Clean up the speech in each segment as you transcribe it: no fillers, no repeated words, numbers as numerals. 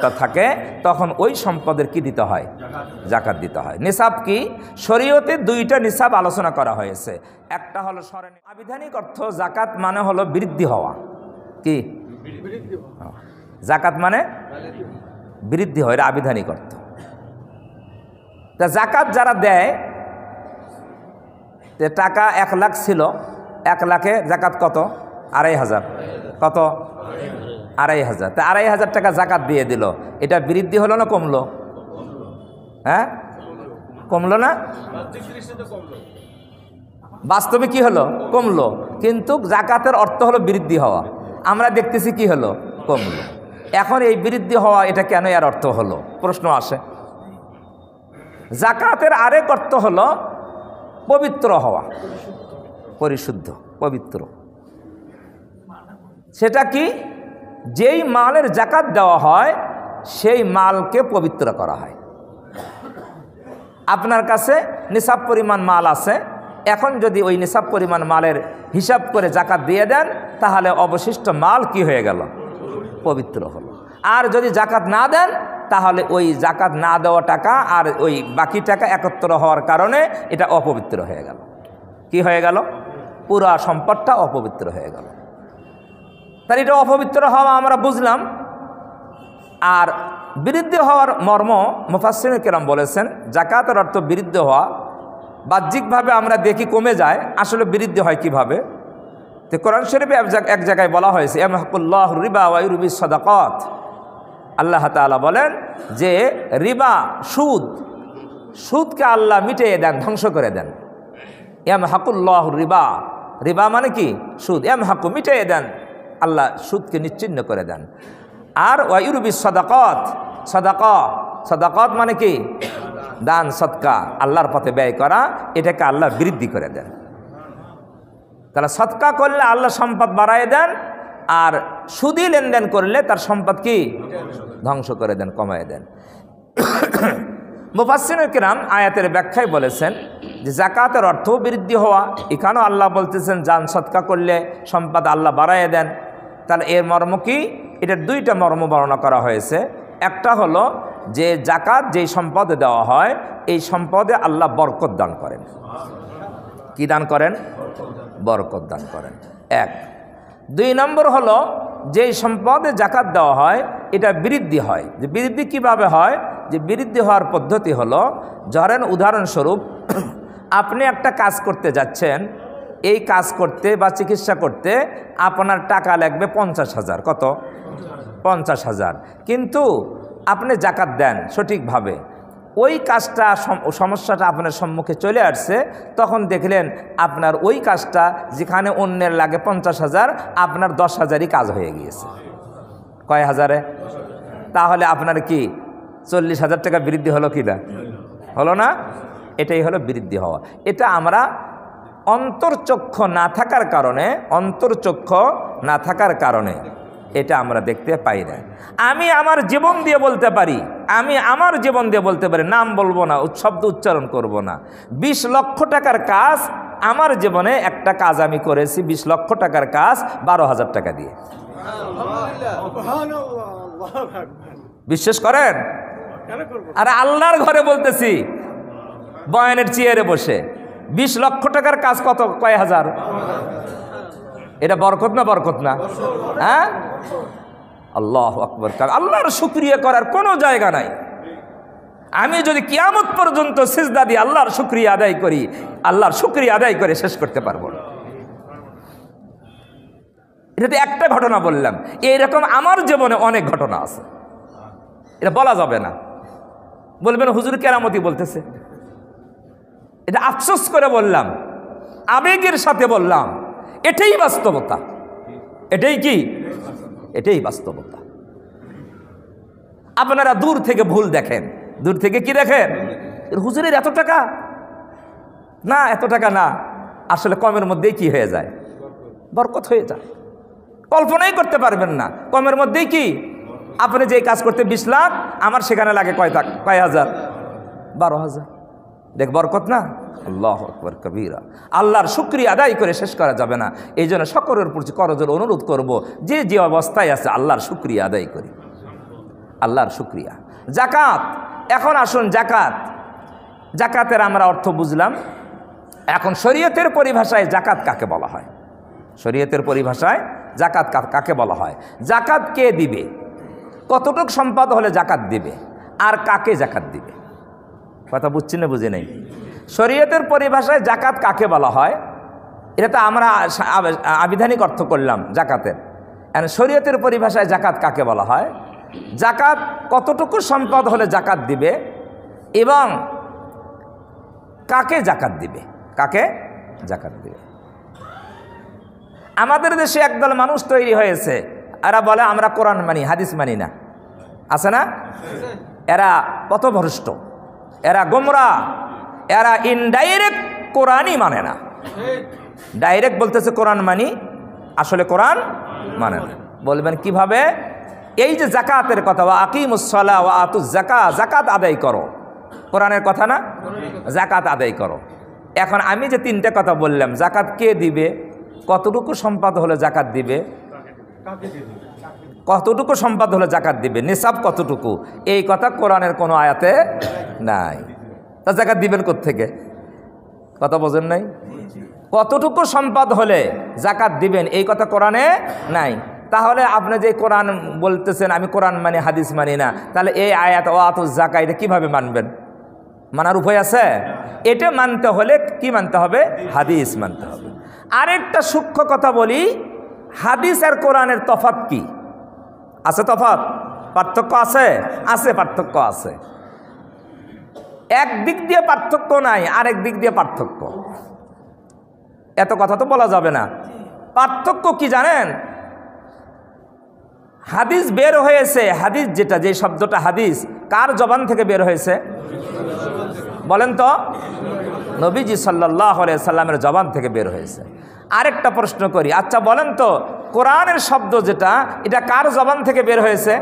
সম্পদটা থাকে তখন ওই সম্পদের কি দিতে হয়? যাকাত দিতে হয়। নিসাব কি? শরীয়তে দুইটা নিসাব আলোচনা করা হয়েছে। একটা হলো আবিধানিক অর্থ, যাকাত মানে হলো বৃদ্ধি হওয়া। কি যাকাত মানে? বৃদ্ধি হয়, এটা আবিধানিক অর্থ। তা যাকাত যারা দেয়, টাকা 1 লাখ ছিল, 1 লাখে যাকাত কত? 2500। কত? 2500। তা 2500 টাকা যাকাত দিয়ে দিল, এটা বৃদ্ধি হলো না কমলো? হ্যাঁ, কমলো না? বাস্তবে কি হলো? কমলো। কিন্তু যাকাতের অর্থ হলো বৃদ্ধি হওয়া, আমরা দেখতেছি কি হলো? কমলো। এখন এই বৃদ্ধি হওয়া এটা কেন এর অর্থ হলো? প্রশ্ন আসে। যাকাতের আরেক অর্থ হলো পবিত্র হওয়া, পরিশুদ্ধ, পবিত্র। সেটা কি? যেই মালের যাকাত দেওয়া হয় সেই মালকে পবিত্র করা হয়। আপনার কাছে নিসাব পরিমাণ মাল আছে, এখন যদি ওই নিসাব পরিমাণ মালের হিসাব করে যাকাত দিয়ে দেন, তাহলে অবশিষ্ট মাল কি হয়ে গেল? পবিত্র হলো। আর যদি যাকাত না দেন, তাহলে ওই যাকাত না দেওয়া টাকা আর ওই বাকি টাকা একত্র হওয়ার কারণে এটা অপবিত্র হয়ে গেল। কি হয়ে গেল? পুরা সম্পদটা অপবিত্র হয়ে গেল। তার এটা অপবিত্র হওয়া আমরা বুঝলাম। আর বৃদ্ধি হওয়ার মর্ম মুফাসসিরিন কেরাম বলেছেন, যাকাতের অর্থ বৃদ্ধি হওয়া। বাহ্যিকভাবে আমরা দেখি কমে যায়, আসলে বৃদ্ধি হয় কিভাবে? তো কোরআন শরীফে এক জায়গায় বলা হয়েছে, ইয়ামহাকুল্লাহু রিবা ওয়া ইউরবিস সাদাকাত। আল্লাহ তাআলা বলেন যে রিবা, সুদকে আল্লাহ মিটিয়ে দেন, ধ্বংস করে দেন। ইয়ামহাকুল্লাহু রিবা, রিবা মানে কি? সুদ। ইয়ামহাকু, মিটিয়ে দেন, আল্লাহ সুদকে নিশ্চিহ্ন করে দেন। আর ওয়া ইউরবিস সাদাকাত, সাদাকাত মানে কি? দান, সদকা, আল্লাহর পথে ব্যয় করা, এটাকে আল্লাহ বৃদ্ধি করে দেন। তাহলে সদকা করলে আল্লাহ সম্পদ বাড়ায় দেন, আর সুদি লেনদেন করলে তার সম্পদ কি? ধ্বংস করে দেন, কমায় দেন। মুফাসসিরিন কিরাম আয়াতের ব্যাখ্যায় বলেছেন যে যাকাতের অর্থ বৃদ্ধি হওয়া। এখানেও আল্লাহ বলতেছেন দান সদকা করলে সম্পদ আল্লাহ বাড়ায় দেন। তাহলে এর মর্ম কি? এটার দুইটা মর্ম বর্ণনা করা হয়েছে। একটা হলো যে যাকাত যেই সম্পদে দেওয়া হয়, এই সম্পদে আল্লাহ বরকত দান করেন। কি দান করেন? বরকত দান করেন, এক। 2 নম্বর হলো যেই সম্পদে যাকাত দেওয়া হয় এটা বৃদ্ধি হয়। যে বৃদ্ধি কিভাবে হয়? যে বৃদ্ধি হওয়ার পদ্ধতি হলো, ধরেন উদাহরণস্বরূপ আপনি একটা কাজ করতে যাচ্ছেন, এই কাজ করতে বা চিকিৎসা করতে আপনার টাকা লাগবে 50,000। কত? 50,000। কিন্তু আপনি যাকাত দেন সঠিকভাবে, ওই কাজটা সমস্যাটা আপনার সম্মুখে চলে আসছে, তখন দেখলেন আপনার ওই কাজটা যেখানে অন্যের লাগে 50,000, আপনার 10,000ই কাজ হয়ে গিয়েছে। কয় হাজারে? তাহলে আপনার কি 40,000 টাকা বৃদ্ধি হলো কি না? হলো না? এটাই হলো বৃদ্ধি হওয়া। এটা আমরা অন্তর্চক্ষু না থাকার কারণে এটা আমরা দেখতে পাই না। আমি আমার জীবন দিয়ে বলতে পারি, নাম বলবো না, শব্দ উচ্চারণ করব না। 20 লক্ষ টাকার কাজ আমার জীবনে একটা কাজ আমি করেছি, 20 লক্ষ টাকার কাজ 12,000 টাকা দিয়ে। বিশ্বাস করেন? আরে আল্লাহর ঘরে বলতেছি, বয়ানের চেয়ারে বসে 20 লক্ষ টাকার কাজ কত? কয় হাজার? এটা বরকত না? বরকত না? হ্যাঁ, আল্লাহু আকবার। আল্লাহর শুকরিয়া করার কোনো জায়গা নাই। আমি যদি কিয়ামত পর্যন্ত সিজদা দিয়ে আল্লাহর শুকরিয়া আদায় করি, আল্লাহর শুকরিয়া আদায় করে শেষ করতে পারবো না। এটা তো একটা ঘটনা বললাম, এইরকম আমার জীবনে অনেক ঘটনা আছে, এটা বলা যাবে না। বলবেন হুজুর কেরামতি বলতেছে। এটা আফসোস করে বললাম, আবেগের সাথে বললাম, এটাই বাস্তবতা। এটাই কি? এটাই বাস্তবতা। আপনারা দূর থেকে ভুল দেখেন, দূর থেকে কি দেখেন? হুজুরের এত টাকা না, এত টাকা না, আসলে কমের মধ্যেই কি হয়ে যায়? বরকত হয়ে যায়। কল্পনাই করতে পারবেন না, কমের মধ্যেই কি? আপনি যে কাজ করতে 20 লাখ, আমার সেখানে লাগে কয় হাজার? 12,000। দেখ বরকত না? আল্লাহু আকবার কবীরা। আল্লাহর শুকরিয়া আদায় করে শেষ করা যাবে না। এই জন্য সকলের প্রতি করজোড়ে অনুরোধ করব, যে যে অবস্থায় আছে আল্লাহর শুকরিয়া আদায় করি। আল্লাহর শুকরিয়া। জাকাত, এখন আসুন জাকাত, জাকাতের আমরা অর্থ বুঝলাম। এখন শরীয়তের পরিভাষায় জাকাত কাকে বলা হয়? শরীয়তের পরিভাষায় জাকাত কাকে বলা হয়? জাকাত কে দিবে, কতটুক সম্পদ হলে জাকাত দিবে, আর কাকে জাকাত দিবে? কথা বুঝছি না বুঝি নাই? শরীয়তের পরিভাষায় জাকাত কাকে বলা হয় এটা তো আমরা আবিধানিক অর্থ করলাম জাকাতের। শরীয়তের পরিভাষায় জাকাত কাকে বলা হয়? জাকাত কতটুকু সম্পদ হলে জাকাত দিবে এবং কাকে জাকাত দিবে, কাকে জাকাত দিবে। আমাদের দেশে একদল মানুষ তৈরি হয়েছে, এরা বলে আমরা কোরআন মানি, হাদিস মানি না। আছে না? এরা পথভ্রষ্ট, এরা গোমরাহ, এরা ইনডাইরেক্ট কোরআনই মানে না। ডাইরেক্ট বলতেছে কোরআন মানি, আসলে কোরআন মানে না। বলবেন কিভাবে? এই যে জাকাতের কথা, ওয়া আকিমুস সালাহ ওয়া আতুজ যাকাত, জাকাত আদায় করো, কোরআনের কথা না? জাকাত আদায় করো। এখন আমি যে তিনটে কথা বললাম, জাকাত কে দিবে, কতটুকু সম্পদ হলে জাকাত দিবে, কতটুকু সম্পদ হলে জাকাত দিবে, নিসাব কতটুকু, এই কথা কোরআনের কোনো আয়াতে নাই। তা জাকাত দিবেন কোত্থেকে? কথা বোঝেন নাই? কতটুকু সম্পদ হলে জাকাত দিবেন এই কথা কোরআনে নাই। তাহলে আপনি যে কোরআন বলতেছেন আমি কোরআন মানি হাদিস মানি না, তাহলে এই আয়াত ওয়া আতুজ যাকাত এটা কীভাবে মানবেন? মানার উপায় আছে? এটা মানতে হলে কি মানতে হবে? হাদিস মানতে হবে। আরেকটা সূক্ষ্ম কথা বলি, হাদিস আর কোরআনের তফাৎ কি? আছে তফাৎ? পার্থক্য আছে? আছে, পার্থক্য আছে। এক দিক দিয়ে পার্থক্য নাই, আরেক দিক দিয়ে পার্থক্য। এত কথা তো বলা যাবে না। পার্থক্য কি জানেন? হাদিস বের হয়েছে, হাদিস যেটা, যে শব্দটা হাদিস কার জবান থেকে বের হয়েছে বলেন তো? নবীজি সাল্লাল্লাহু আলাইহি সাল্লামের জবান থেকে বের হয়েছে। আরেকটা প্রশ্ন করি, আচ্ছা বলেন তো কোরআনের শব্দ যেটা, এটা কার জবান থেকে বের হয়েছে?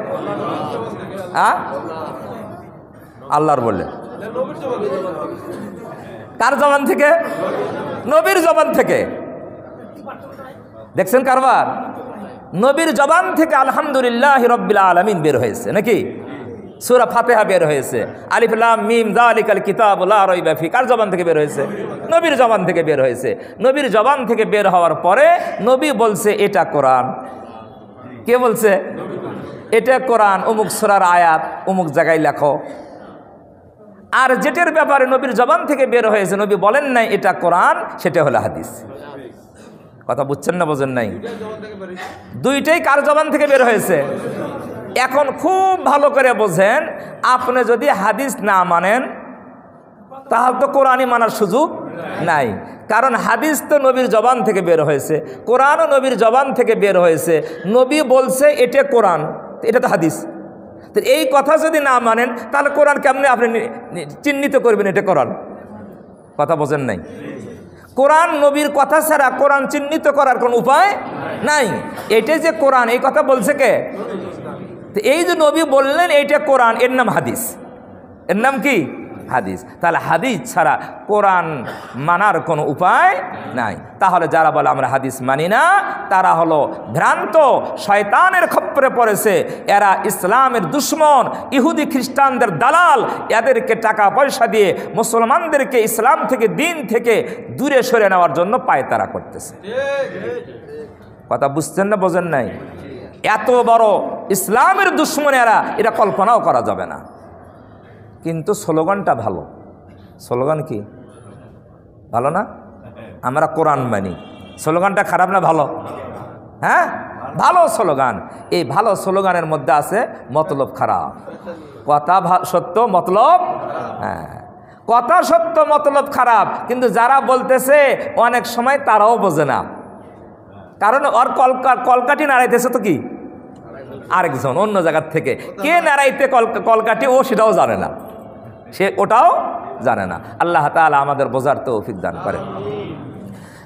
আল্লাহর বলে। কার জবান থেকে? নবীর জবান থেকে। দেখছেন কারবার? নবীর জবান থেকে আলহামদুলিল্লাহি রাব্বিল আলামিন বের হয়েছে নাকি? সূরা ফাতিহা বের হয়েছে, আলিফ লাম মিম যালিকাল কিতাবু লা রাইবা ফি, কার জবান থেকে বের হয়েছে? নবীর জবান থেকে বের হয়েছে। নবীর জবান থেকে বের হওয়ার পরে নবী বলছে এটা কোরআন। কে বলছে? এটা কোরআন, অমুক সূরার আয়াত, অমুক জায়গায় লেখো। আর যেটার ব্যাপারে নবীর জবান থেকে বের হয়েছে নবী বলেন নাই এটা কোরআন, সেটা হলো হাদিস। কথা বুঝছেন না বোঝেন নাই? দুইটাই কার জবান থেকে বের হয়েছে? এখন খুব ভালো করে বোঝেন, আপনি যদি হাদিস না মানেন তাহলে তো কোরআনই মানার সুযোগ নাই। কারণ হাদিস তো নবীর জবান থেকে বের হয়েছে, কোরআনও নবীর জবান থেকে বের হয়েছে। নবী বলছে এটা কোরআন, এটা তো হাদিস। তো এই কথা যদি না মানেন তাহলে কোরআন কেমনে আপনি চিহ্নিত করবেন এটা কোরআন? কথা বোঝেন নাই? কোরআন নবীর কথা ছাড়া কোরআন চিহ্নিত করার কোনো উপায় নাই। এটাই যে কোরআন, এই কথা বলছে কে? এই যে নবী বললেন এইটা কোরআন, এর নাম হাদিস। এর নাম কি? হাদিস। তাহলে হাদিস ছাড়া কোরআন মানার কোনো উপায় নাই। তাহলে যারা বলে আমরা হাদিস মানি না, তারা হলো ভ্রান্ত, শয়তানের খপ্পরে পড়েছে। এরা ইসলামের দুশ্মন, ইহুদি খ্রিস্টানদের দালাল। এদেরকে টাকা পয়সা দিয়ে মুসলমানদেরকে ইসলাম থেকে, দিন থেকে দূরে সরে নেওয়ার জন্য পায়তারা করতেছে। কথা বুঝছেন না বোঝেন নাই? এত বড় ইসলামের দুশ্মন এরা, এটা কল্পনাও করা যাবে না। কিন্তু স্লোগানটা ভালো। স্লোগান কি ভালো না? আমরা কোরআন মানি, স্লোগানটা খারাপ না ভালো? হ্যাঁ, ভালো স্লোগান। এই ভালো স্লোগানের মধ্যে আছে মতলব খারাপ। কথা সত্য, মতলব হ্যাঁ, কথা সত্য, মতলব খারাপ। কিন্তু যারা বলতেছে অনেক সময় তারাও বোঝে না। কারণ ওর কলকাঠি নাড়াইতেছে তো কি আরেকজন অন্য জায়গার থেকে। কে নাড়াইতে কলকাঠি ও সেটাও জানে না, সে ওটাও জানে না। আল্লাহ তাআলা আমাদের বোঝার তৌফিক দান করেন।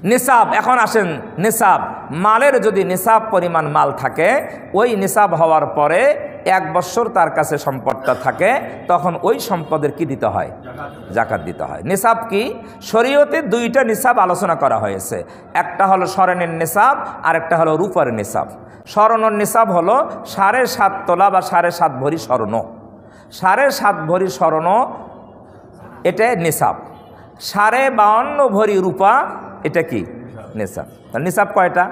নিসাব, এখন আসেন নিসাব। মালের যদি নিসাব পরিমাণ মাল থাকে, ওই নিসাব হওয়ার পরে 1 বছর তার কাছে সম্পদটা থাকে, তখন ওই সম্পদের কি দিতে হয়? জাকাত দিতে হয়। নিসাব কি? শরীয়তে 2টা নিসাব আলোচনা করা হয়েছে। একটা হলো স্বর্ণের নিসাব, আর একটা হলো রূপার নিসাব। স্বর্ণের নিসাব হলো 7.5 তোলা বা 7.5 ভরি স্বর্ণ। 7.5 ভরি স্বর্ণ এটা নিসাব। 52.5 ভরি রূপা এটা কি? নিসাব। নিসাব কয়টা?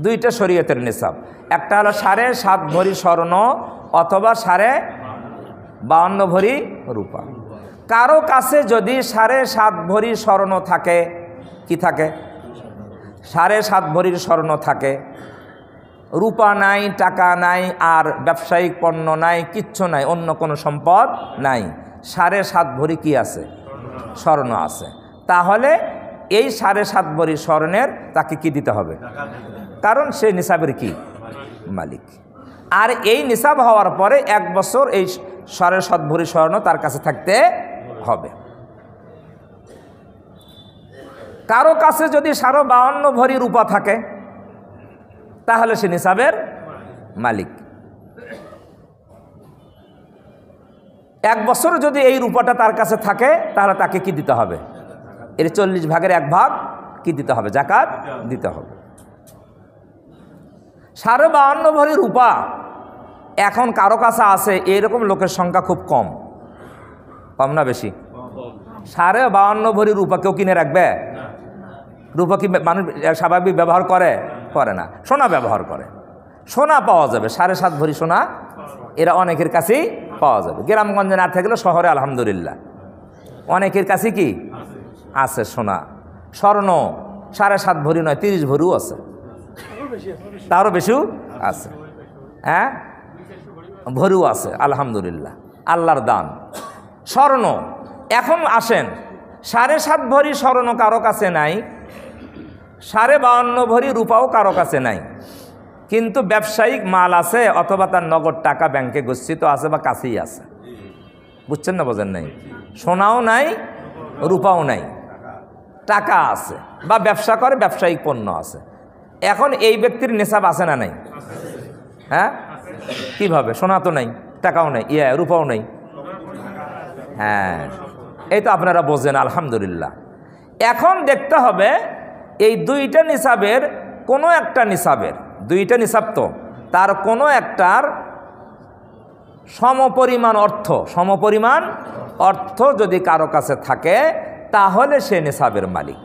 2টা শরীয়তের নিসাব। একটা হলো 7.5 ভরি স্বর্ণ অথবা 52.5 ভরি রূপা। কারো কাছে যদি 7.5 ভরি স্বর্ণ থাকে, কি থাকে? 7.5 ভরির স্বর্ণ থাকে, রূপা নাই, টাকা নাই, আর ব্যবসায়িক পণ্য নাই, কিচ্ছু নাই, অন্য কোনো সম্পদ নাই, 7.5 ভরি কি আছে? স্বর্ণ আছে। তাহলে এই 7.5 ভরি স্বর্ণের তাকে কি দিতে হবে? কারণ সে নিসাবের কি? মালিক। আর এই নিসাব হওয়ার পরে 1 বছর এই 7.5 ভরি স্বর্ণ তার কাছে থাকতে হবে। কারো কাছে যদি 52.5 ভরি রূপা থাকে, তাহলে সে নিসাবের মালিক। 1 বছর যদি এই রূপাটা তার কাছে থাকে, তাহলে তাকে কি দিতে হবে? এর 40 ভাগের 1 ভাগ কি দিতে হবে? জাকাত দিতে হবে। 52.5 ভরি রূপা এখন কারো কাছে আছে, এরকম লোকের সংখ্যা খুব কম। কম না বেশি? 52.5 ভরি রূপা কেউ কিনে রাখবে? রূপা কি মানুষ স্বাভাবিক ব্যবহার করে না? সোনা ব্যবহার করে। সোনা পাওয়া যাবে, 7.5 ভরি সোনা এরা অনেকের কাছেই পাওয়া যাবে। গ্রামগঞ্জে না থাকলেও শহরে আলহামদুলিল্লাহ অনেকের কাছে কি আছে সোনা। স্বর্ণ 7.5 ভরি নয়, 30 ভরিও আছে, তারও বেশিও আছে। হ্যাঁ, ভরিও আছে, আলহামদুলিল্লাহ, আল্লাহর দান। স্বর্ণ এখন আসেন, 7.5 ভরি স্বর্ণ কারো কাছে নাই, 52.5 ভরি রূপাও কারো কাছে নাই, কিন্তু ব্যবসায়িক মাল আছে অথবা তার নগদ টাকা ব্যাংকে গচ্ছিত আছে বা কাছেই আছে। বুঝছেন না বোঝেন নাই? সোনাও নাই, রূপাও নাই, টাকা আছে বা ব্যবসা করে, ব্যবসায়িক পণ্য আছে। এখন এই ব্যক্তির নিসাব আছে না নাই? হ্যাঁ, কিভাবে? সোনা তো নাই, টাকাও নাই, রূপাও নাই। হ্যাঁ, এই তো আপনারা বোঝেন, আলহামদুলিল্লাহ। এখন দেখতে হবে এই 2টা নিসাবের কোনো একটা নিসাবের, 2টা নিসাব তো, তার কোনো একটার সমপরিমাণ অর্থ যদি কারো কাছে থাকে, তাহলে সে নিসাবের মালিক।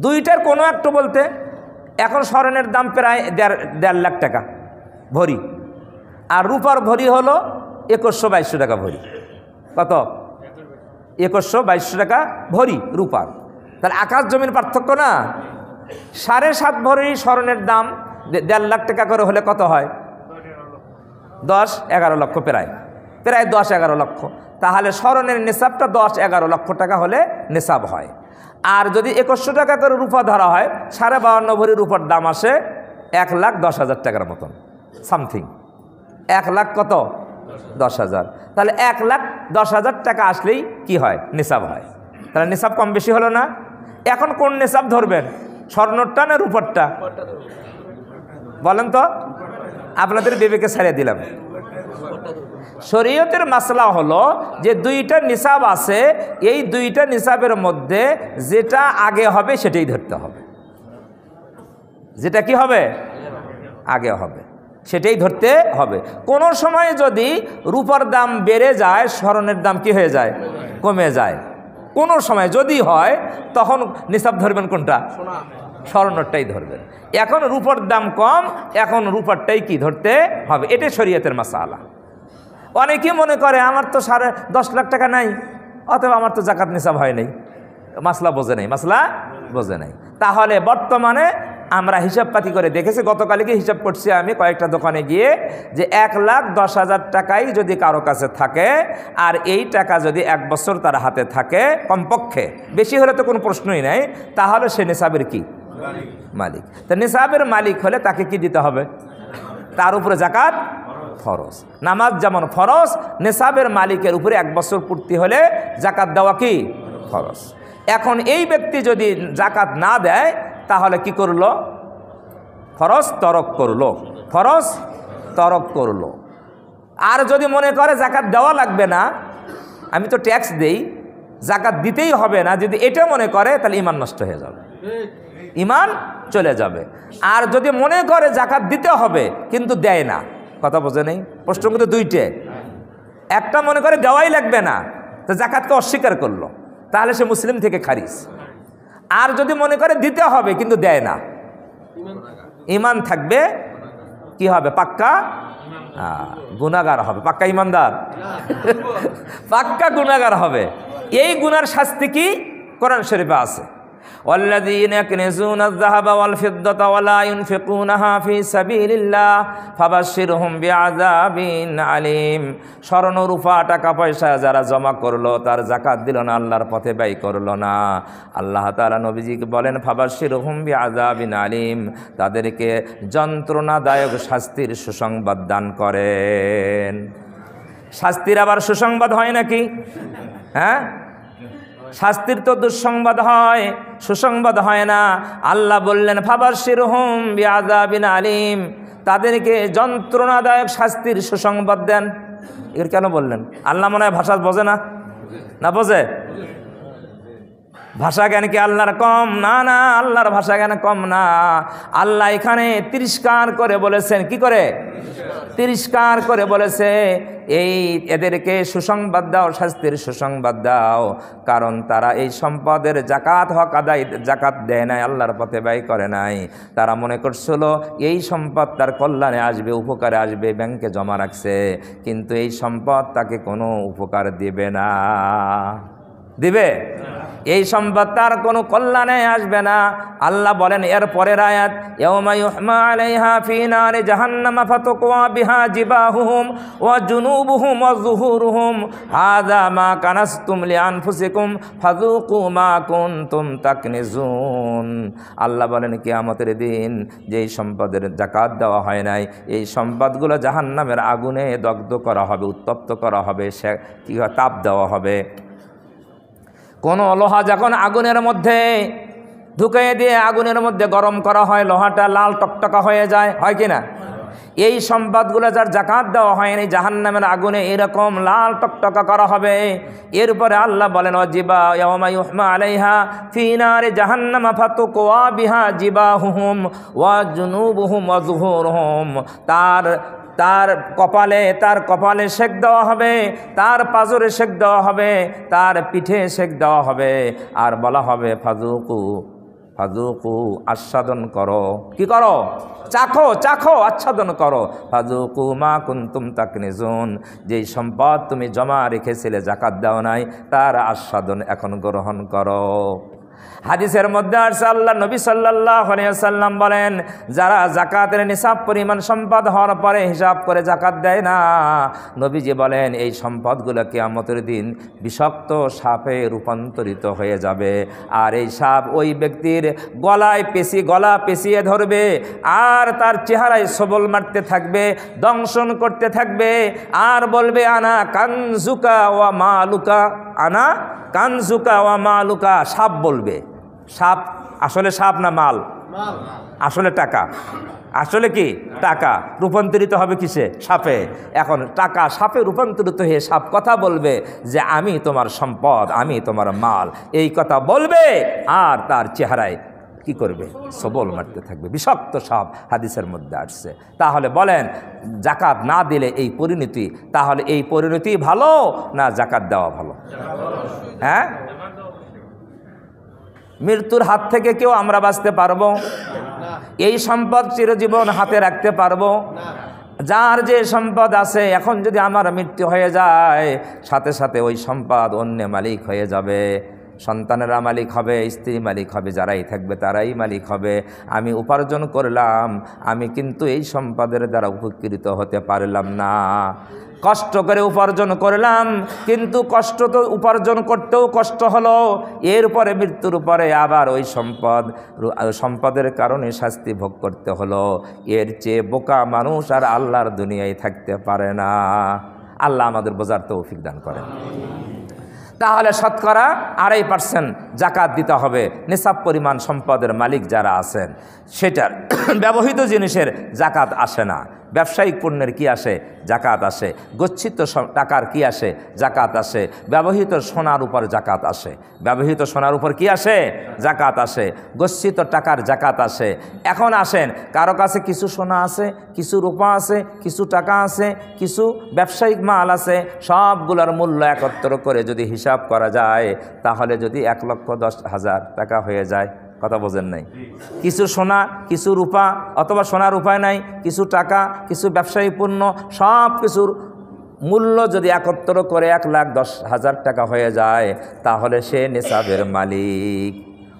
2টার কোনো একটা বলতে, এখন স্বর্ণের দাম প্রায় 1.5 লাখ টাকা ভরি, আর রূপার ভরি হলো 2100-2200 টাকা ভরি। কত? 2100-2200 টাকা ভরি রূপার। তাহলে আকাশ জমির পার্থক্য না? 7.5 ভরি স্বর্ণের দাম 1.5 লাখ টাকা করে হলে কত হয়? 10-11 লক্ষ, প্রায় 10-11 লক্ষ। তাহলে স্বর্ণের নিসাবটা 10-11 লক্ষ টাকা হলে নিসাব হয়। আর যদি 2100 টাকা করে রূপা ধরা হয়, 52.5 ভরি রূপার দাম আসে 1,10,000 টাকার মতন, সামথিং। 1 লাখ কত? 10,000। তাহলে 1,10,000 টাকা আসলেই কি হয়? নিসাব হয়। তাহলে নিসাব কম বেশি হলো না? এখন কোন নিসাব ধরবেন, স্বর্ণটা না রূপারটা? বলেন তো, আপনাদের বিবেকে ছাড়িয়ে দিলাম। শরীয়তের মাসলা হলো যে 2টা নিসাব আছে, এই 2টা নিসাবের মধ্যে যেটা আগে হবে সেটাই ধরতে হবে। যেটা কি হবে? আগে হবে, সেটাই ধরতে হবে। কোনো সময় যদি রূপার দাম বেড়ে যায়, স্বর্ণের দাম কি হয়ে যায়? কমে যায়। কোনো সময় যদি হয়, তখন নিসাব ধরবেন কোনটা? স্বর্ণটাই ধরবেন। এখন রূপার দাম কম, এখন রূপারটাই কি ধরতে হবে, এটাই শরীয়তের মাসালা। অনেকে মনে করে আমার তো 10.5 লাখ টাকা নাই, অথবা আমার তো জাকাত নিসাব হয় নাই। মাসলা বোঝে নাই। তাহলে বর্তমানে আমরা হিসাবপাতি করে দেখেছি, গতকালকে হিসাব করছি আমি কয়েকটা দোকানে গিয়ে, যে 1,10,000 টাকাই যদি কারো কাছে থাকে, আর এই টাকা যদি 1 বছর তার হাতে থাকে কমপক্ষে, বেশি হলে তো কোনো প্রশ্নই নাই, তাহলে সে নিসাবের কি? মালিক। তা নিসাবের মালিক হলে তাকে কি দিতে হবে? তার উপরে জাকাত ফরজ। নামাজ যেমন ফরজ, নিসাবের মালিকের উপরে 1 বছর পূর্তি হলে জাকাত দেওয়া কি ফরজ। এখন এই ব্যক্তি যদি জাকাত না দেয়, তাহলে কি করলো? ফরজ তরক করলো, ফরজ তরক করলো। আর যদি মনে করে জাকাত দেওয়া লাগবে না, আমি তো ট্যাক্স দেই, জাকাত দিতেই হবে না, যদি এটা মনে করে তাহলে ঈমান নষ্ট হয়ে যাবে, ঈমান চলে যাবে। আর যদি মনে করে জাকাত দিতে হবে কিন্তু দেয় না, কথা বোঝে নেই, প্রশ্ন কিন্তু দুইটে। একটা মনে করে দেওয়াই লাগবে না, তো জাকাতকে অস্বীকার করলো, তাহলে সে মুসলিম থেকে খারিজ। আর যদি মনে করে দিতে হবে কিন্তু দেয় না, ঈমান থাকবে, কি হবে? পাক্কা গুনাহগার হবে, পাক্কা ঈমানদার পাক্কা গুনাহগার হবে। এই গুনার শাস্তি কি? কোরআন শরীফে আছে, والذين يكنزون الذهب والفضة ولا ينفقونها في سبيل الله فبشرهم بعذاب عليم। স্বর্ণ রূপা টাকা পয়সা যারা জমা করলো, তার যাকাত দিল না, আল্লাহর পথে ব্যয় করলো না, আল্লাহ তাআলা নবীজিকে বলেন ফাবাশশিরহুম বিআযাবিন আলিম, তাদেরকে যন্ত্রণাদায়ক শাস্তির সুসংবাদ দান করেন। শাস্তির আবার সুসংবাদ হয় নাকি? হ্যাঁ, শাস্তির তো দুঃসংবাদ হয়, সুসংবাদ হয় না। আল্লাহ বললেন ফাবাশশিরহুম বিআযাবিন আলিম, তাদেরকে যন্ত্রণাদায়ক শাস্তির সুসংবাদ দেন। এর কেন বললেন? আল্লাহ মনে হয় ভাষা বোঝে না? না বোঝে? ভাষা জ্ঞান কি আল্লাহর কম? না না, আল্লাহর ভাষা জ্ঞান কম না। আল্লাহ এখানে তিরস্কার করে বলেছেন, কি করে? তিরস্কার করে বলেছে, এদেরকে সুসংবাদ দাও, শাস্তির সুসংবাদ দাও, কারণ তারা এই সম্পদের জাকাত হক আদায়, জাকাত দেয় নাই, আল্লাহর পথে ব্যয় করে নাই। তারা মনে করছিল এই সম্পদ তার কল্যাণে আসবে, উপকারে আসবে, ব্যাংকে জমা রাখছে, কিন্তু এই সম্পদ তাকে কোনো উপকার দিবে না। দিবে? এই সম্পদ তার কোনো কল্যাণে আসবে না। আল্লাহ বলেন এর পরের আয়াত, ইয়াউমা ইউহমা আলাইহা ফি নারি জাহান্নামা ফাতুকওয়া বিহা জিবাহুহুম ওয়া জুনুবুহুম ওয়া যুহুরুহুম হাযা মা কানাসতুম লিআনফুসিকুম ফাযুকু মা কুনতুম তাকনিজুন। আল্লাহ বলেন কিয়ামতের দিন যেই সম্পদের যাকাত দেওয়া হয় নাই, এই সম্পদগুলো জাহান্নামের আগুনে দগ্ধ করা হবে, উত্তপ্ত করা হবে, সে কি তাপ দেওয়া হবে। কোনো লোহা যখন আগুনের মধ্যে ঢুকিয়ে দিয়ে আগুনের মধ্যে গরম করা হয়, লোহাটা লাল টকটকা হয়ে যায়, হয় কি না? এই সম্পদগুলো যার জাকাত দেওয়া হয়নি, জাহান্নামের আগুনে এরকম লাল টকটকা করা হবে। এরপরে আল্লাহ বলেন ওয়াজিবা ইয়াউমা ইউহমা আলাইহা ফি নারি জাহান্নামা ফাতুকওয়া বিহা জিবাহুহুম ওয়া জুনুবুহুম ওয়া যুহুরুহুম, তার কপালে সেক দেওয়া হবে, তার পাজরে সেক দেওয়া হবে, তার পিঠে সেক দেওয়া হবে, আর বলা হবে ফাজুকু আস্বাদন করো, কি করো? চাখো, চাখো, আচ্ছাদন করো, ফাজুকু মা কুনতুম তাকনিজুন, যেই সম্পদ তুমি জমা রেখেছিলে, জাকাত দাও নাই, তার আস্বাদন এখন গ্রহণ করো। হাদিসের মধ্যে আসছে আল্লাহ নবী সাল্লাল্লাহু আলাইহি ওয়াসাল্লাম বলেন, যারা জাকাতের নিসাব পরিমাণ সম্পদ হওয়ার পরে হিসাব করে জাকাত দেয় না, নবীজি বলেন এই সম্পদগুলো কিয়ামতের দিন বিষাক্ত সাপে রূপান্তরিত হয়ে যাবে। আর এই সাপ ওই ব্যক্তির গলা পেঁচিয়ে ধরবে, আর তার চেহারায় সবল মারতে থাকবে, দংশন করতে থাকবে, আর বলবে আনা কানজুকা ওয়া মালুকা, আনা কানজুকা ওয়া মালুকা। সাপ বলবে, সাপ আসলে সাপ না মাল? আসলে টাকা, আসলে কি টাকা রূপান্তরিত হবে কিসে? সাপে। এখন টাকা সাপে রূপান্তরিত হয়ে সাপ কথা বলবে যে আমি তোমার সম্পদ, আমি তোমার মাল, এই কথা বলবে, আর তার চেহারায় কি করবে? সবল মারতে থাকবে, বিষাক্ত সাপ হাদিসের মধ্যে আসছে। তাহলে বলেন জাকাত না দিলে এই পরিণতি, তাহলে এই পরিণতি ভালো না জাকাত দেওয়া ভালো? হ্যাঁ, মৃত্যুর হাত থেকে কেউ আমরা বাঁচতে পারবো? এই সম্পদ চিরজীবন হাতে রাখতে পারবো? যার যে সম্পদ আছে, এখন যদি আমার মৃত্যু হয়ে যায়, সাথে সাথে ওই সম্পদ অন্য মালিক হয়ে যাবে, সন্তানেরা মালিক হবে, স্ত্রী মালিক হবে, যারাই থাকবে তারাই মালিক হবে। আমি উপার্জন করলাম, আমি কিন্তু এই সম্পদের দ্বারা উপকৃত হতে পারলাম না। কষ্ট করে উপার্জন করলাম, কিন্তু কষ্ট তো উপার্জন করতেও কষ্ট হলো, এরপরে মৃত্যুর পরে আবার ওই সম্পদের কারণে শাস্তি ভোগ করতে হলো। এর চেয়ে বোকা মানুষ আর আল্লাহর দুনিয়ায় থাকতে পারে না। আল্লাহ আমাদের বোঝার তৌফিক দান করেন। তাহলে শতকরা 2.5% জাকাত দিতে হবে নিসাব পরিমাণ সম্পদের মালিক যারা আছেন। সেটার ব্যবহৃত জিনিসের জাকাত আসে না। ব্যবসায়িক পণ্যের কি আসে? জাকাত আসে। গচ্ছিত টাকার কি আসে? জাকাত আসে। ব্যবহৃত সোনার উপর জাকাত আসে। ব্যবহৃত সোনার উপর কি আসে? জাকাত আসে। গচ্ছিত টাকার জাকাত আসে। এখন আসেন, কারো কাছে কিছু সোনা আছে, কিছু রূপা আছে, কিছু টাকা আছে, কিছু ব্যবসায়িক মাল আছে, সবগুলোর মূল্য একত্র করে যদি হিসাব করা যায় তাহলে যদি 1,10,000 টাকা হয়ে যায়, কথা বোঝেন নাই? কিছু সোনা, কিছু রূপা, অথবা সোনার উপায় নাই, কিছু টাকা, কিছু ব্যবসায়ী পণ্য, সব কিছুর মূল্য যদি একত্র করে 1,10,000 টাকা হয়ে যায় তাহলে সে নিসাবের মালিক।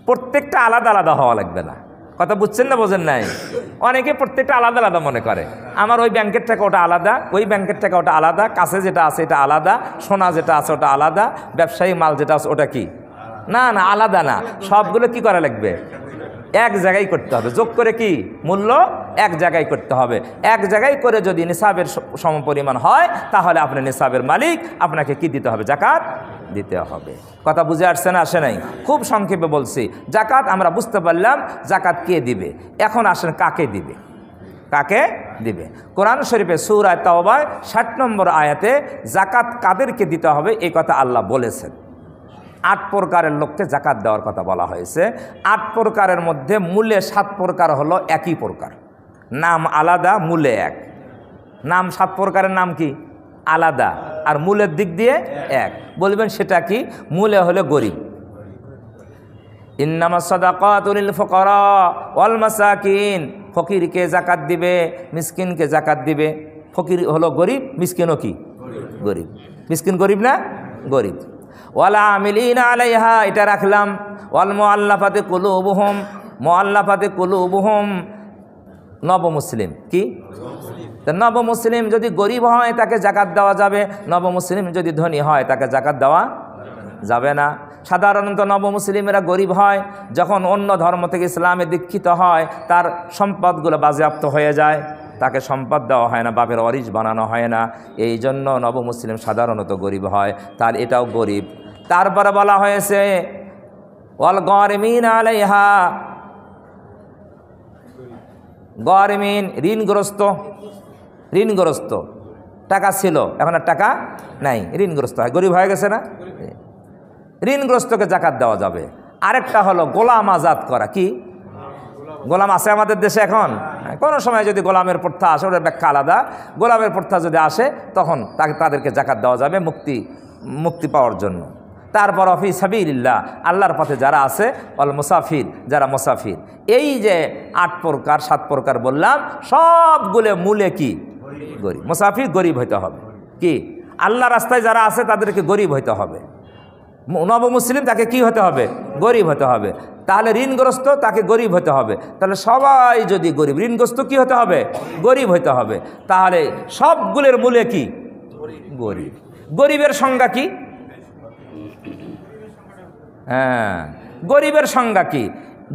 প্রত্যেকটা আলাদা আলাদা হওয়া লাগবে না, কথা বুঝছেন না বোঝেন নাই? অনেকে প্রত্যেকটা আলাদা আলাদা মনে করে, আমার ওই ব্যাংকের টাকা ওটা আলাদা, ওই ব্যাংকের টাকা ওটা আলাদা, কাছে যেটা আছে এটা আলাদা, সোনা যেটা আছে ওটা আলাদা, ব্যবসায়ী মাল যেটা আছে ওটা কি? না না, আলাদা না, সবগুলো কি করা লাগবে? এক জায়গায় করতে হবে। যোগ করে কি মূল্য এক জায়গায় করতে হবে। এক জায়গায় করে যদি নিসাবের সমপরিমাণ হয় তাহলে আপনি নিসাবের মালিক, আপনাকে কি দিতে হবে? জাকাত দিতে হবে। কথা বুঝে আসছে না আসে নাই? খুব সংক্ষেপে বলছি। জাকাত আমরা বুঝতে পারলাম জাকাত কে দিবে। এখন আসেন কাকে দিবে, কাকে দিবে। কোরআন শরীফে সূরা তাওবা 60 নম্বর আয়াতে জাকাত কাদেরকে দিতে হবে এই কথা আল্লাহ বলেছেন। 8 প্রকারের লোককে জাকাত দেওয়ার কথা বলা হয়েছে। 8 প্রকারের মধ্যে মূলে 7 প্রকার হলো একই প্রকার, নাম আলাদা, মূলে এক। নাম 7 প্রকারের নাম কি? আলাদা, আর মূলের দিক দিয়ে এক। বলবেন সেটা কি? মূলে হলো গরিব। ইন্নামাস সাদাকাতু লিল ফুকারা ওয়াল মাসাকিন, ফকিরকে জাকাত দিবে, মিসকিনকে জাকাত দিবে। ফকির হলো গরিব, মিসকিনও কি? গরিব। মিসকিন গরিব না? গরিব। ওয়াল আমিলিনা আলাইহা, এটা রাখলাম। ওয়াল মুআল্লাফাতি কুলুবুহুম, মুআল্লাফাতি কুলুবুহুম নবমুসলিম কি? নবমুসলিম যদি গরিব হয় তাকে জাকাত দেওয়া যাবে, নবমুসলিম যদি ধনী হয় তাকে জাকাত দেওয়া যাবে না। সাধারণত নবমুসলিমেরা গরিব হয় যখন অন্য ধর্ম থেকে ইসলামে দীক্ষিত হয়, তার সম্পদগুলো বাজেয়াপ্ত হয়ে যায়, তাকে সম্পদ দেওয়া হয় না, বাপের ওয়ারিশ বানানো হয় না, এই জন্য নবমুসলিম সাধারণত গরিব হয়। তার এটাও গরিব। তারপরে বলা হয়েছে ওয়াল গারিমিন আলাইহা, গারিমিন ঋণগ্রস্ত। ঋণগ্রস্ত, টাকা ছিল এখন আর টাকা নাই, ঋণগ্রস্ত হয়, গরিব হয়ে গেছে না? ঋণগ্রস্তকে জাকাত দেওয়া যাবে। আরেকটা হলো গোলাম আজাদ করা। কি গোলাম আছে আমাদের দেশে এখন? কোনো সময় যদি গোলামের প্রথা আসে, ওটার ব্যাখ্যা আলাদা। গোলামের প্রথা যদি আসে তখন তাদেরকে জাকাত দেওয়া যাবে মুক্তি পাওয়ার জন্য। তারপর ফি সাবিলিল্লাহ, আল্লাহর পথে যারা আছে, অল মুসাফির, যারা মুসাফির। এই যে 8 প্রকার 7 প্রকার বললাম, সবগুলো মূলে কি? গরিব। মুসাফির গরিব হইতে হবে। কি আল্লাহ রাস্তায় যারা আছে তাদেরকে গরিব হইতে হবে। নবমুসলিম তাকে কি হতে হবে? গরিব হতে হবে। তাহলে ঋণগ্রস্ত তাকে গরিব হতে হবে। তাহলে সবাই যদি গরিব, ঋণগ্রস্ত কি হতে হবে? গরিব হতে হবে। তাহলে সবগুলোর মূলে কি? গরিব। গরিবের সংজ্ঞা কি? হ্যাঁ, গরিবের সংজ্ঞা কি?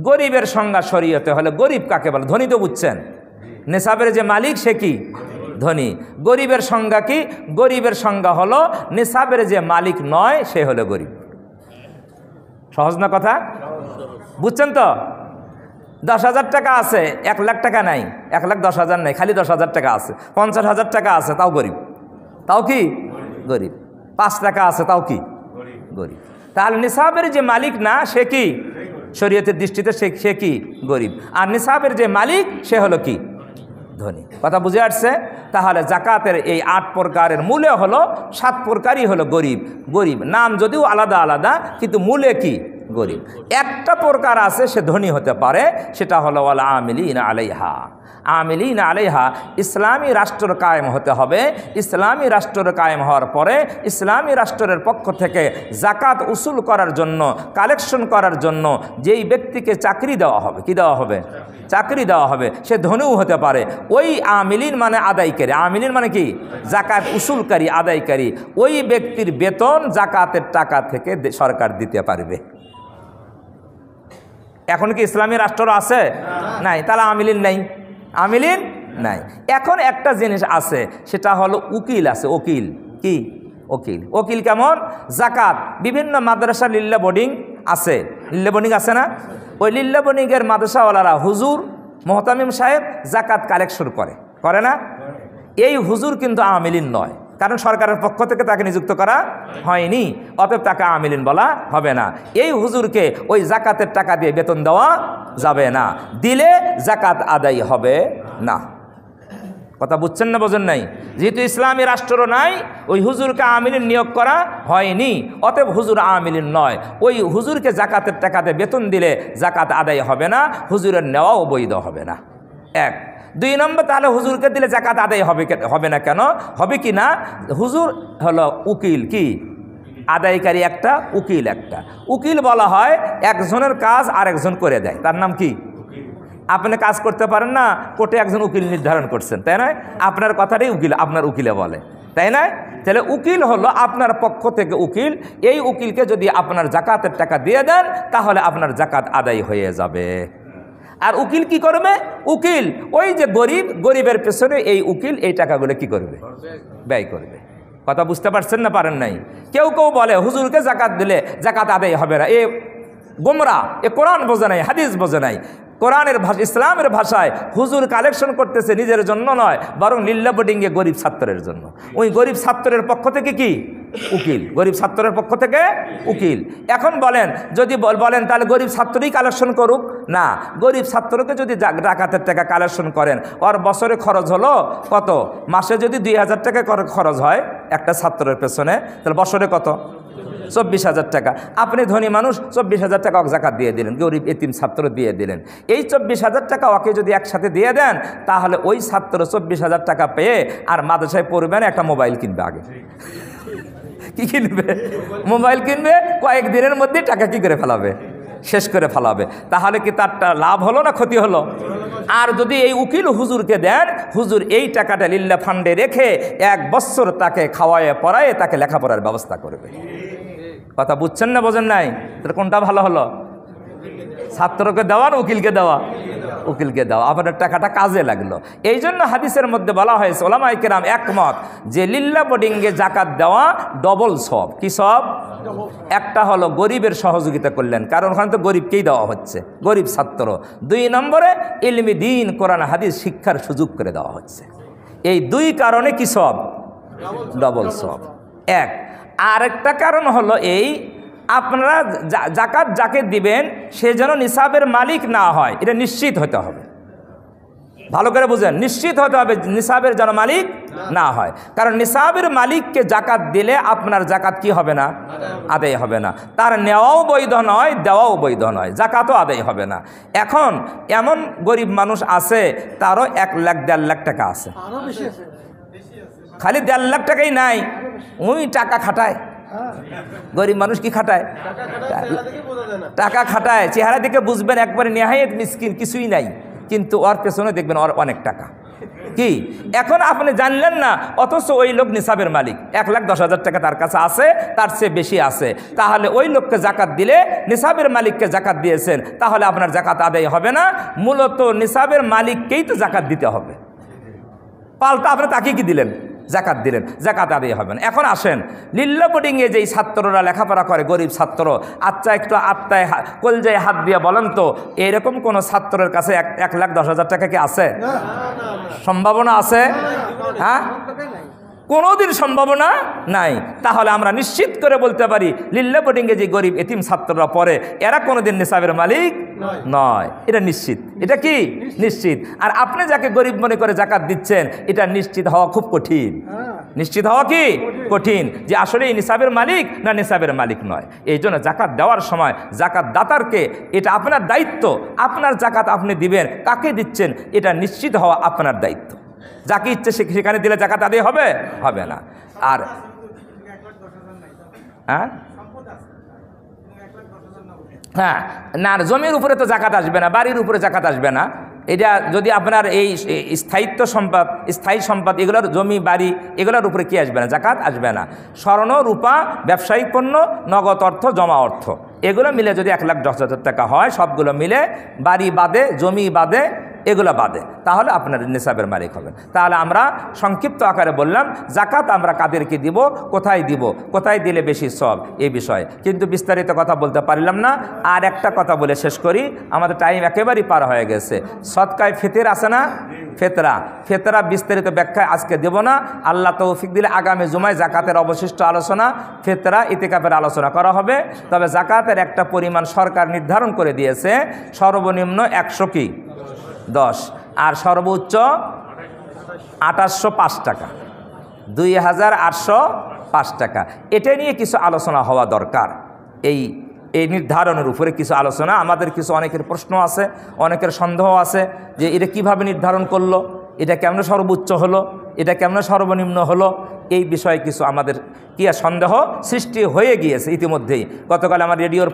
গরিবের সংজ্ঞা শরীয়তে হলে গরিব কাকে বলে? ধনী তো বুঝছেন, নিসাবের যে মালিক সে কি? ধনী। গরিবের সংজ্ঞা কি? গরিবের সংজ্ঞা হলো নিসাবের যে মালিক নয় সে হলো গরিব। সহজ না কথা? বুঝছেন তো? 10,000 টাকা আছে, 1 লাখ টাকা নাই, 1,10,000 নাই, খালি 10,000 টাকা আছে, 50,000 টাকা আছে, তাও গরিব। তাও কি? গরিব। 5 টাকা আছে, তাও কি? গরিব। তাহলে নিসাবের যে মালিক না সে কি? শরীয়তের দৃষ্টিতে সে কি? গরিব। আর নিসাবের যে মালিক সে হলো কি? ধনী। কথা বুঝে আসছে? তাহলে জাকাতের এই 8 প্রকারের মূলে হলো 7 প্রকারই হলো গরিব। গরিব নাম যদিও আলাদা আলাদা, কিন্তু মূলে কি? গরিব। একটা প্রকার আছে সে ধনী হতে পারে, সেটা হলো ওয়াল আমিলিনা আলাইহা। আমিলিনা আলাইহা, ইসলামী রাষ্ট্র কায়েম হতে হবে। ইসলামী রাষ্ট্র কায়েম হওয়ার পরে ইসলামী রাষ্ট্রের পক্ষ থেকে জাকাত উসুল করার জন্য, কালেকশন করার জন্য যেই ব্যক্তিকে চাকরি দেওয়া হবে, কি দেওয়া হবে? চাকরি দেওয়া হবে। সে ধনীও হতে পারে। ওই আমিলিন মানে আদায়কারী। আমিলিন মানে কি? জাকাত উসুলকারী, আদায়কারী। ওই ব্যক্তির বেতন জাকাতের টাকা থেকে সরকার দিতে পারবে। এখন কি ইসলামী রাষ্ট্র আছে? নাই। তাহলে আমিলিন নাই, আমিলিন নাই। এখন একটা জিনিস আছে, সেটা হলো উকিল আছে। উকিল কি? উকিল। উকিল কেমন? জাকাত বিভিন্ন মাদ্রাসা লিল্লা বোর্ডিং আছে, লিল্লা বোর্ডিং আছে না? ওই লিল্লা বোর্ডিংয়ের মাদ্রাসাওয়ালারা হুজুর মোহতামিম সাহেব জাকাত কালেকশন করে না? এই হুজুর কিন্তু আমিলিন নয়, কারণ সরকারের পক্ষ থেকে তাকে নিযুক্ত করা হয়নি, অতএব তাকে আমিলিন বলা হবে না। এই হুজুরকে ওই জাকাতের টাকা দিয়ে বেতন দেওয়া যাবে না, দিলে জাকাত আদায় হবে না। কথা বুঝছেন না বোঝেন নাই? যেহেতু ইসলামী রাষ্ট্র নাই, ওই হুজুরকে আমিলিন নিয়োগ করা হয়নি, অতএব হুজুর আমিলিন নয়। ওই হুজুরকে জাকাতের টাকাতে বেতন দিলে জাকাত আদায় হবে না, হুজুরের নেওয়াও বৈধ হবে না। এক। 2 নম্বর, তাহলে হুজুরকে দিলে জাকাত আদায় হবে না কেন? হবে কি না? হুজুর হলো উকিল, কি আদায়কারী একটা, উকিল একটা। উকিল বলা হয় একজনের কাজ আরেকজন করে দেয়, তার নাম কি? আপনি কাজ করতে পারেন না, কোর্টে একজন উকিল নির্ধারণ করছেন, তাই নয়? আপনার কথাটাই উকিল আপনার উকিলে বলে, তাই নয়? তাহলে উকিল হলো আপনার পক্ষ থেকে উকিল। এই উকিলকে যদি আপনার জাকাতের টাকা দিয়ে দেন, তাহলে আপনার জাকাত আদায় হয়ে যাবে। আর উকিল কি করবে? উকিল ওই যে গরিবের পেছনে এই উকিল এই টাকাগুলো কি করবে? ব্যয় করবে। কথা বুঝতে পারছেন না পারেন নাই? কেউ বলে হুজুরকে জাকাত দিলে জাকাত আদায় হবে না, এ গোমরা, এ কোরআন বোঝে নাই, হাদিস বোঝে নাই। কোরআনের ভাষা, ইসলামের ভাষায় হুজুর কালেকশন করতেছে নিজের জন্য নয়, বরং লিল্লা বোর্ডিংয়ে গরিব ছাত্রের জন্য। ওই গরিব ছাত্রের পক্ষ থেকে কি? উকিল। গরিব ছাত্রের পক্ষ থেকে উকিল। এখন বলেন, যদি বলেন তাহলে গরিব ছাত্রই কালেকশন করুক না, গরিব ছাত্রকে যদি জাকাতের টাকা কালেকশন করেন, ওর বছরে খরচ হলো কত? মাসে যদি 2000 টাকা খরচ হয় একটা ছাত্রের পেছনে, তাহলে বছরে কত? 24,000 টাকা। আপনি ধনী মানুষ, 24,000 টাকা জাকাত দিয়ে দিলেন, গরিব এতিম ছাত্র দিয়ে দিলেন। এই 24,000 টাকা ওকে যদি একসাথে দিয়ে দেন, তাহলে ওই ছাত্র 24,000 টাকা পেয়ে আর মাদ্রাসায় পড়বে না, একটা মোবাইল কিনবে। আগে কি কিনবে? মোবাইল কিনবে। কয়েকদিনের মধ্যে টাকা কি করে ফেলাবে? শেষ করে ফেলাবে। তাহলে কি তার লাভ হলো না ক্ষতি হলো? আর যদি এই উকিল হুজুরকে দেন, হুজুর এই টাকাটা লিল্লা ফান্ডে রেখে 1 বছর তাকে খাওয়ায় পড়ায় তাকে লেখাপড়ার ব্যবস্থা করবে। কথা বুঝছেন না বোঝেন নাই? তাহলে কোনটা ভালো হলো? ছাত্রকে দেওয়া না উকিলকে দেওয়া? উকিলকে দেওয়া। আপনার টাকাটা কাজে লাগলো। এই জন্য হাদিসের মধ্যে বলা হয়েছে, ওলামায়ে কেরাম একমত যে লিল্লা বোর্ডিংয়ে জাকাত দেওয়া ডবল সব। কি সব? একটা হলো গরিবের সহযোগিতা করলেন, কারণ ওখানে তো গরিবকেই দেওয়া হচ্ছে, গরিব ছাত্র। 2 নম্বরে ইলমি দ্বীন কোরআন হাদিস শিক্ষার সুযোগ করে দেওয়া হচ্ছে। এই 2 কারণে কি সব? ডবল সব। এক। আরেকটা কারণ হলো এই, আপনারা জাকাত যাকে দিবেন সে যেন নিসাবের মালিক না হয়, এটা নিশ্চিত হতে হবে। ভালো করে বুঝেন, নিশ্চিত হতে হবে নিসাবের যেন মালিক না হয়। কারণ নিসাবের মালিককে জাকাত দিলে আপনার জাকাত কি হবে না? আদায় হবে না। তার নেওয়াও বৈধ নয়, দেওয়াও বৈধ নয়, জাকাতও আদায় হবে না। এখন এমন গরিব মানুষ আছে, তারও 1 লাখ 1.5 লাখ টাকা আছে, খালি 1.5 লাখ টাকাই নাই, ওই টাকা খাটায়। গরিব মানুষ কি খাটায়? টাকা খাটায়। চেহারা দেখে বুঝবেন একবারে নেহায়েত মিসকিন, কিছুই নাই, কিন্তু ওর পেছনে দেখবেন ওর অনেক টাকা। কি এখন আপনি জানলেন না, অথচ ওই লোক নিসাবের মালিক, 1,10,000 টাকা তার কাছে আছে, তার চেয়ে বেশি আছে। তাহলে ওই লোককে জাকাত দিলে, নিসাবের মালিককে জাকাত দিয়েছেন, তাহলে আপনার জাকাত আদায় হবে না। মূলত নিসাবের মালিককেই তো জাকাত দিতে হবে, পাল্টা আপনি তাকে কি দিলেন? জাকাত দিলেন, জাকাত আদায় হবে না। এখন আসেন, লিল্লা বোর্ডিংয়ে যেই ছাত্ররা লেখাপড়া করে, গরিব ছাত্র, আচ্ছা একটু আত্মায় কলজায় হাত দিয়ে বলেন তো, এরকম কোন ছাত্রের কাছে 1,10,000 টাকা কি আছে? সম্ভাবনা আছে? হ্যাঁ, কোনোদিন সম্ভাবনা নাই। তাহলে আমরা নিশ্চিত করে বলতে পারি, লিল্লা বোর্ডিংয়ে যে গরিব এতিম ছাত্ররা পড়ে, এরা কোনোদিন নিসাবের মালিক নয়, এটা নিশ্চিত। এটা কি নিশ্চিত? আর আপনি যাকে গরিব মনে করে জাকাত দিচ্ছেন, এটা নিশ্চিত হওয়া খুব কঠিন। নিশ্চিত হওয়া কি কঠিন যে আসলে এই নিসাবের মালিক না নিসাবের মালিক নয়। এই জন্য জাকাত দেওয়ার সময় জাকাত দাতারকে, এটা আপনার দায়িত্ব, আপনার জাকাত আপনি দিবেন, কাকে দিচ্ছেন এটা নিশ্চিত হওয়া আপনার দায়িত্ব। যাকে ইচ্ছে সেখানে দিলে জাকাত আদায় হবে? হবে না। আর হ্যাঁ না, জমির উপরে তো জাকাত আসবে না, বাড়ির উপরে জাকাত আসবে না। এটা যদি আপনার এই স্থায়িত্ব সম্পদ, স্থায়ী সম্পদ, এগুলোর জমি বাড়ি, এগুলোর উপরে কি আসবে না? জাকাত আসবে না। স্বর্ণ, রূপা, ব্যবসায়িক পণ্য, নগদ অর্থ, জমা অর্থ, এগুলো মিলে যদি 1,10,000 টাকা হয়, সবগুলো মিলে, বাড়ি বাদে, জমি বাদে, এগুলো বাদে, তাহলে আপনার নিসাবের মালিক হবেন। তাহলে আমরা সংক্ষিপ্ত আকারে বললাম জাকাত আমরা কাদেরকে দিব, কোথায় দিব, কোথায় দিলে বেশি সব, এই বিষয়ে কিন্তু বিস্তারিত কথা বলতে পারলাম না। আর একটা কথা বলে শেষ করি, আমাদের টাইম একেবারেই পার হয়ে গেছে। সদকায় ফিতর আছে না, ফেতরা বিস্তারিত ব্যাখ্যায় আজকে দেব না। আল্লাহ তৌফিক দিলে আগামী জুমায় জাকাতের অবশিষ্ট আলোচনা, ফেতরা, ইতিকাফের আলোচনা করা হবে। তবে জাকাতের একটা পরিমাণ সরকার নির্ধারণ করে দিয়েছে, সর্বনিম্ন 110 আর সর্বোচ্চ 2805 টাকা, 2805 টাকা। এটা নিয়ে কিছু আলোচনা হওয়া দরকার। এই নির্ধারণের উপরে কিছু আলোচনা, আমাদের কিছু অনেকের প্রশ্ন আছে, অনেকের সন্দেহ আছে যে এটা কিভাবে নির্ধারণ করলো, এটা কেমন সর্বোচ্চ হলো, এটা কেমন সর্বনিম্ন হলো, এই বিষয়ে কিছু আমাদের সন্দেহ সৃষ্টি হয়ে গিয়েছে ইতিমধ্যেই। গতকাল আমার রেডিওর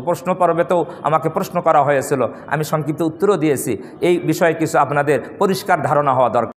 প্রশ্ন পর্বেতেও আমাকে প্রশ্ন করা হয়েছিল, আমি সংক্ষিপ্ত উত্তরও দিয়েছি। এই বিষয়ে কিছু আপনাদের পরিষ্কার ধারণা হওয়া দরকার।